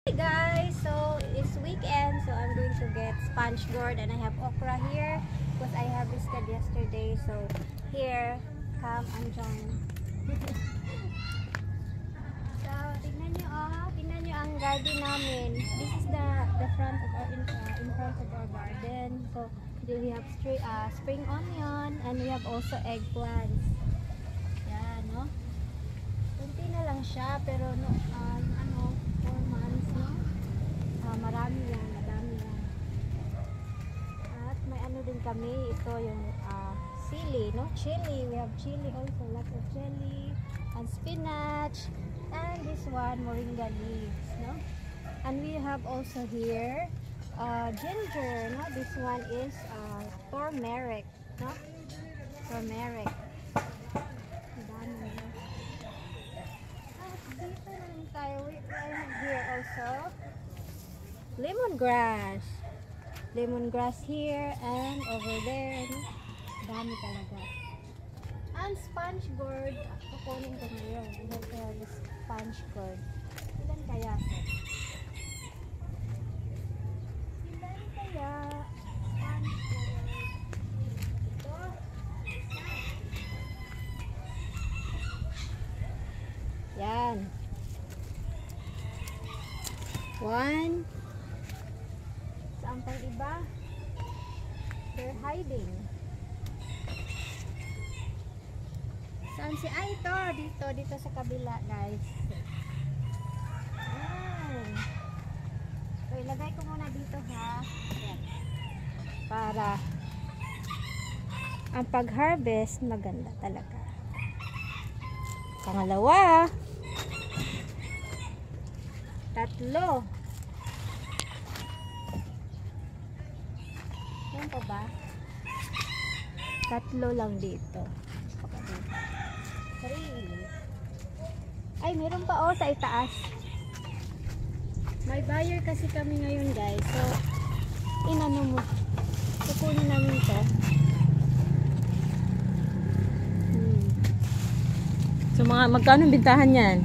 Hey guys, so it's weekend, so I'm going to get sponge gourd and I have okra here because I harvested yesterday. So here, come and join. So tingnan nyo ang garden namin. This is the front of our in front of our garden. So we have spring onion and we have also eggplants. Yan, no? Kunti na lang siya pero no, 4 months, no? Madami yan. At may ano din kami, ito yung sili, no? Chili, we have chili also, lots of chili and spinach, and this one moringa leaves, no? And we have also here ginger, no? This one is turmeric, no? Turmeric. Dami. Dito naman tayo. We have here also lemongrass here and over there, no? Dami talaga. And sponge gourd, kukunin ko ngayon. We have to have this sponge gourd. Ilan kaya? Sponge gourd. Ito. Yan. 1. Saan pang iba? They're hiding. Saan si ito? Dito sa kabila, guys. Ayan. So, ilagay ko muna dito, ha. Ayan. Para ang pag-harvest maganda talaga. Pangalawa. 3. Yan pa ba? 3 lang dito. 3. Ay, meron pa sa itaas. May buyer kasi kami ngayon, guys. So, inano mo. Kukunin namin to. So, magkano bintahan yan?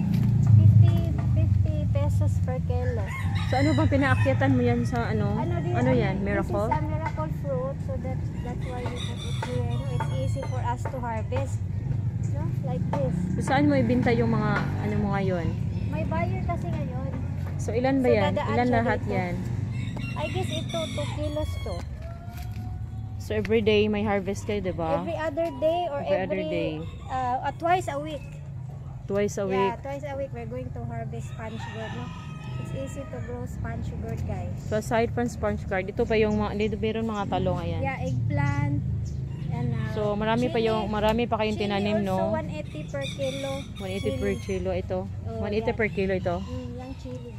50 pesos per kilo. So, ano bang pinaakyatan mo yan sa ano? Ano yan? Miracle? This is a miracle fruit. So, that's why we put it here. No? It's easy for us to harvest. No? Like this. So, saan mo ibinta yung mga ano mo ngayon? May buyer kasi ngayon. So, ilan ba yan? Ilan lahat dito. yan? I guess ito, 2 kilos to. So, every day may harvest kayo, diba? Every other day or Every other day. Twice a week. Twice a week. Yeah, twice a week we're going to harvest sponge gourd, no? It's easy to grow sponge gourd, guys. So, aside from sponge gourd, ito pa yung dito meron mga talong, ayan. Yeah, eggplant. And, so, marami pa kayong tinanim, no? Also 180 per kilo. 180 per kilo ito. Oh, 180 yeah. per kilo ito. Yung chili.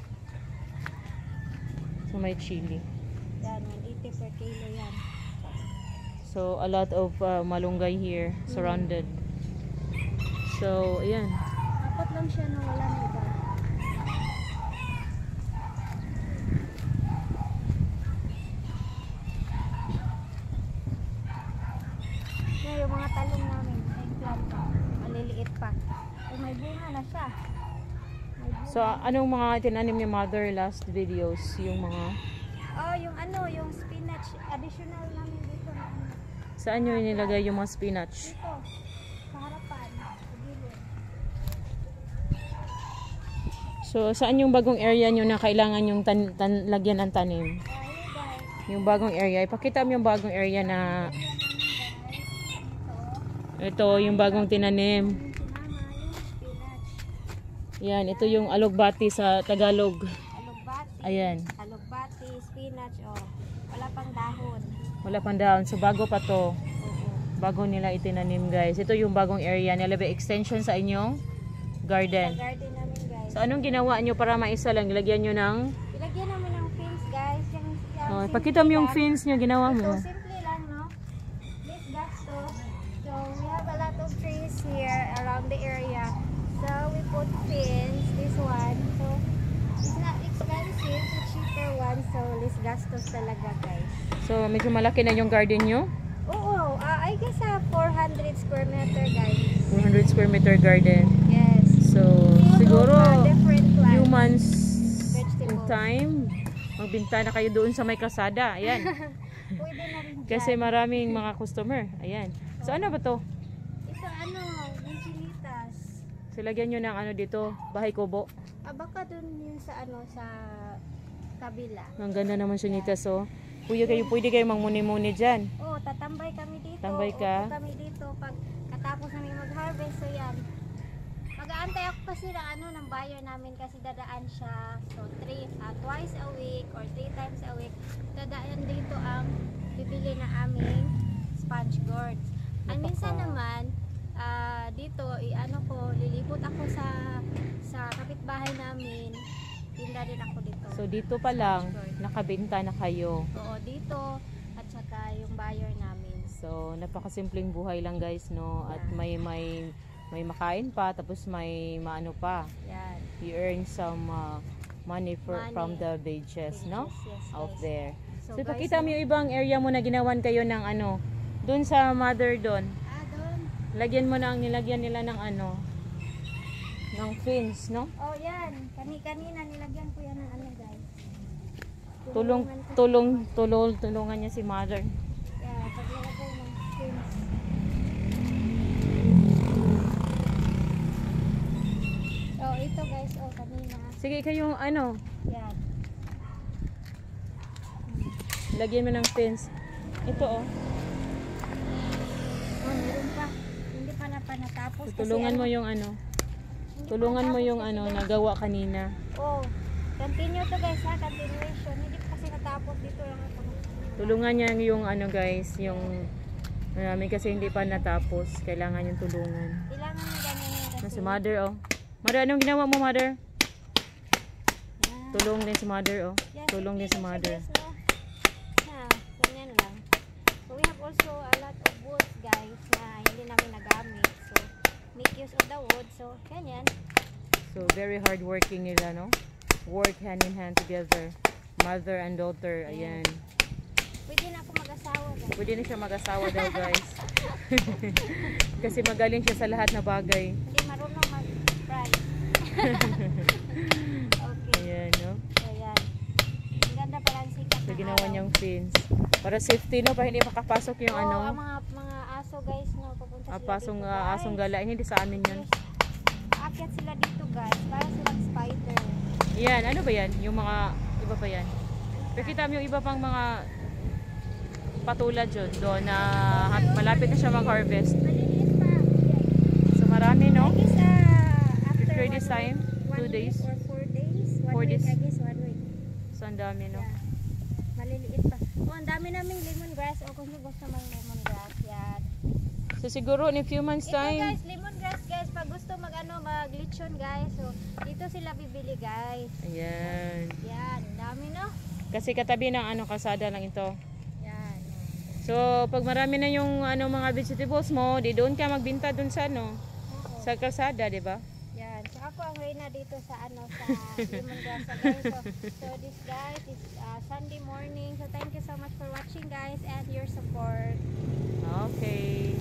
So, may chili. Yan, 180 per kilo yan. So, a lot of malunggay here, surrounded. So, ayan. Apat lang siya na wala na iba. Yung mga talong namin, eggplant pa, maliliit pa. May bunga na siya. So, anong mga tinanim ni Mother last videos? Yung mga... yung spinach, additional namin dito. Saan nyo inilagay yung mga spinach? Dito, sa harapan, sa gilid. So, saan yung bagong area nyo na kailangan yung lagyan ng tanim? Yung bagong area. Ipakita mo yung bagong area na... Ito, yung bagong tinanim. Yan, ito yung alugbati sa Tagalog. Alugbati. Ayan. Alugbati, spinach, wala pang dahon. Wala pang dahon. So, bago pa to. Bago nila itinanim, guys. Ito yung bagong area nila. Extension sa inyong garden. Sa garden namin, guys. So, anong ginawa nyo para maisa lang? Ilagyan nyo ng... Ilagyan namin ng fence, guys. Pakita mo yung fence nyo, ginawa mo. Ito, simple lang, no? This gasto. So, we have a lot of trees here around the area. So, we put fence, this one. So, it's not expensive. It's cheaper one. So, less gastos talaga, guys. So, medyo malaki na yung garden nyo? Oo, I guess 400 square meter, guys. 400 square meter garden. Yes. So, Full siguro of, different plants. humans Vegetables. time, magbinta na kayo doon sa may kalsada. Ayan. Pwede na rin dyan. Kasi maraming mga customer. Ayan. So ano ba to? Ito yung chilitas. So lagyan nyo ng ano dito, bahay kubo. Baka dun yun sa sa kabila. Ang ganda naman Chinitas, oh. Pwede kayo mangmuni-muni dyan. Tatambay kami dito. Tambay ka? Upo kami dito pag katapos namin mag-harvest. So yan. Mag-aantay ako kasi ng buyer namin kasi dadaan siya. So twice a week or 3 times a week. Dadaan dito ang bibili na aming sponge gourds. Ang minsan naman dito lilipot ako sa kapitbahay namin. Tinda din ako dito. So dito pa lang, nakabenta na kayo. Oo, dito at saka yung buyer namin. So napakasimpleng buhay lang guys, no? At may makain pa, tapos may maano pa. Yan. You earn some money from the wages, no? Yes, Out guys. there. So, So guys, ipakita mo yung ibang area mo na ginawan kayo ng doon sa mother doon. doon. Nilagyan nila ng ng fence, no? Oh, yan. Kanina nilagyan ko yan ng guys. Tulungan niya si mother. Yeah, paglagay ng fence. Oh, ito guys. Oh, kanina. Sige kayong Yan. lagyan mo ng fence. Ito oh. Oh, meron pa. Hindi pa natapos. So, tulungan mo yung Tulungan mo yung nagawa kanina. Oh, continue to guys ha. Continuation. Hindi pa kasi natapos. Dito lang ako. Tulungan niya yung guys, yung marami kasi hindi pa natapos. Kailangan yung tulungan. Kailangan mo ganyan yung kasi. Si mother oh. Mother, anong ginawa mo mother? Yan. Tulong din si mother oh. Yan, Tulong din si continue mother. siya, guys, no? Ganyan lang. So we have also a lot of woods guys na hindi namin nagamit. So make use of the wood. So ganyan. So very hard working nila, no? Work hand in hand together. Mother and daughter, ayan. Pwede na ako mag-asawa guys. Pwede na siya mag-asawa daw guys. Kasi magaling siya sa lahat na bagay. Hindi marunong mag-fry. Okay. Ayan, no? So yan. Ang ganda pala ang sikat So ng ginawa araw. niyang fence. Para safety, no? Para hindi makapasok yung Oo, ang mga aso guys no, papunta sila pasong dito guys. asong galain. Hindi sa amin yun. Yes. Aakyat sila dito guys, para silang spider. Yan, ano ba yan? Yung mga, iba pa yan. Pakita mo yung iba pang mga patulad yun doon na malapit na siya mag-harvest. Maliliit pa. So marami, no? I guess after Prepare this time, 2 days. or 4 days. 1 4 week, days. I guess 1 week. So ang dami, no? Yeah. Maliliit pa. Oh, ang dami naming lemongrass. O kung gusto mang lemongrass, yan. So siguro in a few months Ito time, guys, lemongrass guys. Pag gusto mag-lechon guys. So, dito sila bibili guys. ayan. Yan, ang dami no? Kasi katabi ng kalsada lang ito. Yan. So pag marami na yung mga vegetables mo, di doon ka magbinta doon sa Oo. sa kalsada, di ba? Yan. So ako ang reyna dito sa sa lemongrass guys. So this guys is Sunday morning. So thank you so much for watching guys and your support. Okay.